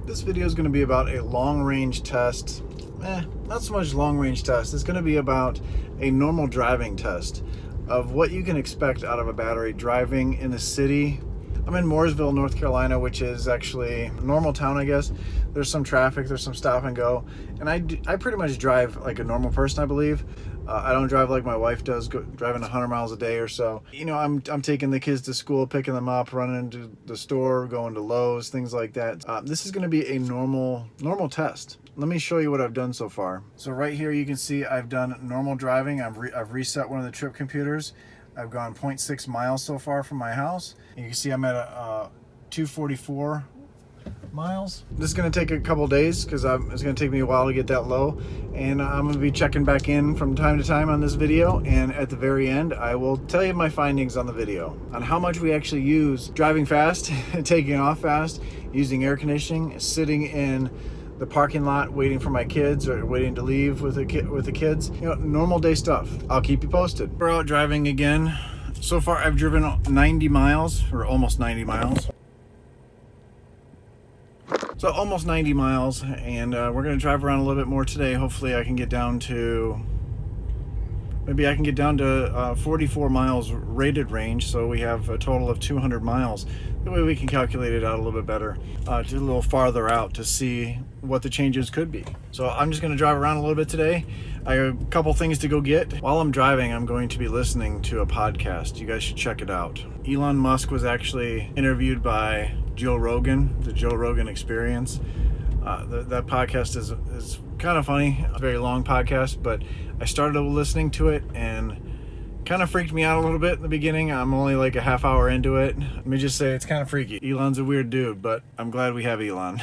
This video is going to be about a long-range test. Not so much long-range test. It's going to be about a normal driving test of what you can expect out of a battery driving in a city. I'm in Mooresville, North Carolina, which is actually a normal town, I guess. There's some traffic, there's some stop and go, and I pretty much drive like a normal person, I believe. I don't drive like my wife does, driving 100 miles a day or so. You know, I'm taking the kids to school, picking them up, running to the store, going to Lowe's, things like that. This is going to be a normal test. Let me show you what I've done so far. So right here you can see I've done normal driving. I've reset one of the trip computers. I've gone 0.6 miles so far from my house. You can see I'm at a 244 miles. This is going to take a couple days because it's going to take me a while to get that low, and I'm going to be checking back in from time to time on this video, and at the very end I will tell you my findings on the video on how much we actually use driving fast and taking off fast, using air conditioning, sitting in the parking lot waiting for my kids or waiting to leave with the kids. You know, normal day stuff. I'll keep you posted. We're out driving again. So far I've driven 90 miles, or almost 90 miles. So almost 90 miles, and we're going to drive around a little bit more today. Hopefully I can get down to, maybe I can get down to 44 miles rated range, so we have a total of 200 miles. That way we can calculate it out a little bit better, to a little farther out to see what the changes could be. So I'm just going to drive around a little bit today. I have a couple things to go get. While I'm driving, I'm going to be listening to a podcast. You guys should check it out. Elon Musk was actually interviewed by Joe Rogan, the Joe Rogan Experience. That podcast is kind of funny. It's a very long podcast, but I started listening to it and kind of freaked me out a little bit in the beginning. I'm only like a half hour into it. Let me just say it's kind of freaky. Elon's a weird dude, but I'm glad we have Elon.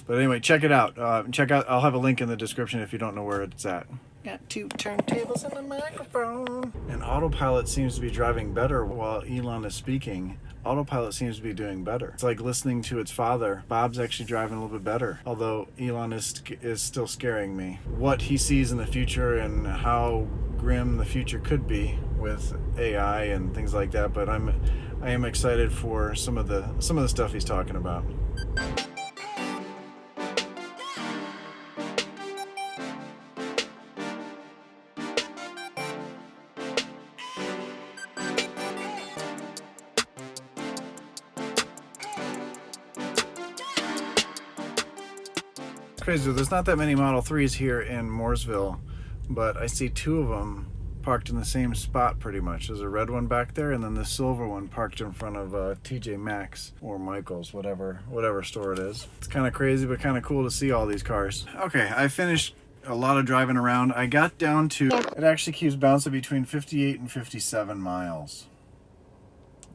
But anyway, check it out. I'll have a link in the description if you don't know where it's at. Got two turntables and a microphone. And autopilot seems to be driving better while Elon is speaking. Autopilot seems to be doing better. It's like listening to its father. Bob's actually driving a little bit better, although Elon is still scaring me. What he sees in the future and how grim the future could be with AI and things like that, but I am excited for some of the stuff he's talking about. Crazy. There's not that many Model 3s here in Mooresville, but I see two of them parked in the same spot pretty much. There's a red one back there, and then the silver one parked in front of TJ Maxx or Michael's, whatever store it is. It's kind of crazy, but kind of cool to see all these cars. Okay, I finished a lot of driving around. I got down to, it actually keeps bouncing between 58 and 57 miles.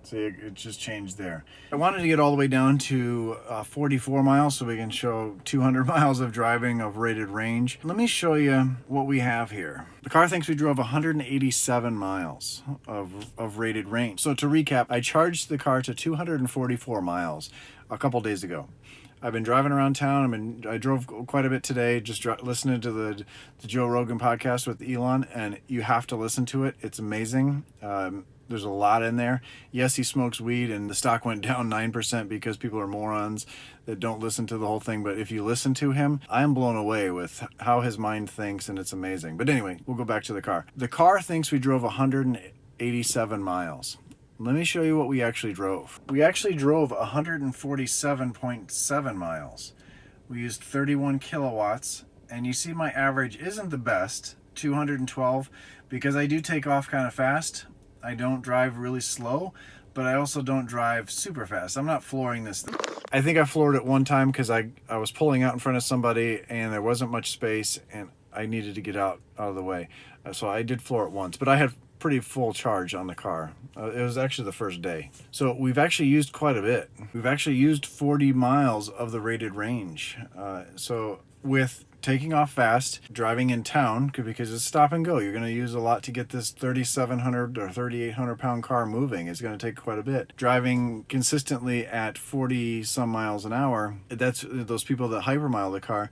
See, it just changed there. I wanted to get all the way down to 44 miles so we can show 200 miles of driving of rated range. Let me show you what we have here. The car thinks we drove 187 miles of rated range. So to recap, I charged the car to 244 miles a couple days ago. I've been driving around town. I drove quite a bit today, just listening to the Joe Rogan podcast with Elon, and you have to listen to it. It's amazing. There's a lot in there. Yes, he smokes weed, and the stock went down 9% because people are morons that don't listen to the whole thing. But if you listen to him, I am blown away with how his mind thinks, and it's amazing. But anyway, we'll go back to the car. The car thinks we drove 187 miles. Let me show you what we actually drove. We actually drove 147.7 miles. We used 31 kilowatts, and you see my average isn't the best, 212, because I do take off kind of fast. I don't drive really slow, but I also don't drive super fast. I'm not flooring this thing. I think I floored it one time because I was pulling out in front of somebody and there wasn't much space and I needed to get out of the way. So I did floor it once, but I had pretty full charge on the car. It was actually the first day. So we've actually used quite a bit. We've actually used 40 miles of the rated range. So with taking off fast, driving in town, because it's stop and go, you're going to use a lot to get this 3,700 or 3,800 pound car moving. It's going to take quite a bit. Driving consistently at 40 some miles an hour, that's those people that hypermile the car,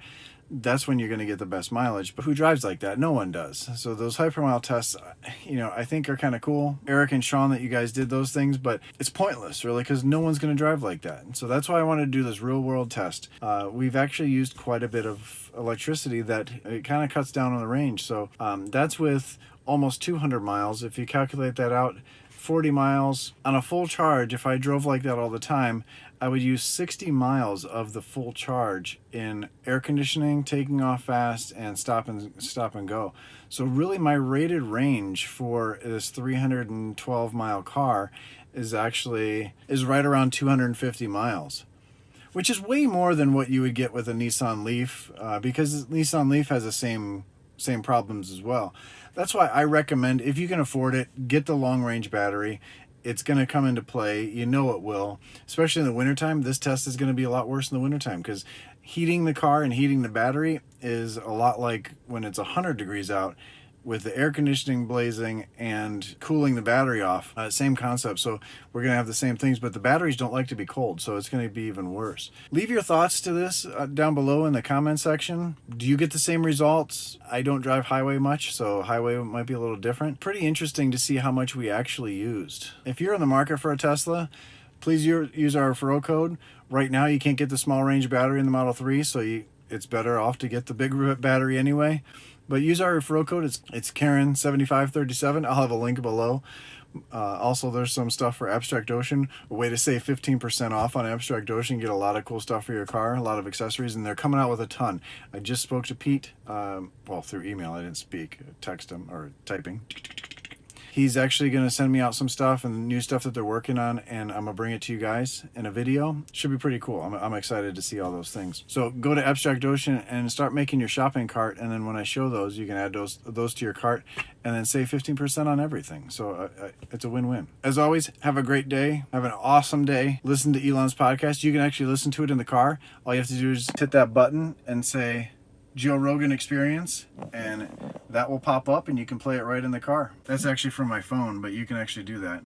that's when you're going to get the best mileage. But who drives like that? No one does. So those hypermile tests, I think are kind of cool. Eric and Sean, that you guys did those things, but it's pointless really, because no one's going to drive like that. And so that's why I wanted to do this real world test. We've actually used quite a bit of electricity that it kind of cuts down on the range. So that's with almost 200 miles. If you calculate that out, 40 miles on a full charge, if I drove like that all the time, I would use 60 miles of the full charge in air conditioning, taking off fast, and stop and go. So really my rated range for this 312 mile car is right around 250 miles, which is way more than what you would get with a Nissan Leaf, because Nissan Leaf has the same problems as well. That's why I recommend, if you can afford it, get the long range battery. It's going to come into play. You know it will, especially in the wintertime. This test is going to be a lot worse in the wintertime, because heating the car and heating the battery is a lot like when it's 100 degrees out, with the air conditioning blazing and cooling the battery off. Same concept. So we're going to have the same things, but the batteries don't like to be cold, so it's going to be even worse. Leave your thoughts to this down below in the comment section. Do you get the same results? I don't drive highway much, so highway might be a little different. Pretty interesting to see how much we actually used. If you're in the market for a Tesla, please use our referral code. Right now you can't get the small range battery in the Model 3, so it's better off to get the big battery anyway. But use our referral code. It's Karen7537. I'll have a link below. Also, there's some stuff for Abstract Ocean. A way to save 15% off on Abstract Ocean. Get a lot of cool stuff for your car, a lot of accessories, and they're coming out with a ton. I just spoke to Pete, through email. I didn't speak, text him, or typing. He's actually going to send me out some stuff and new stuff that they're working on, and I'm going to bring it to you guys in a video. Should be pretty cool. I'm excited to see all those things. So go to Abstract Ocean and start making your shopping cart, and then when I show those, you can add those to your cart and then save 15% on everything. So it's a win-win. As always, have a great day. Have an awesome day. Listen to Elon's podcast. You can actually listen to it in the car. All you have to do is hit that button and say Joe Rogan Experience, and that will pop up and you can play it right in the car. That's actually from my phone, but you can actually do that.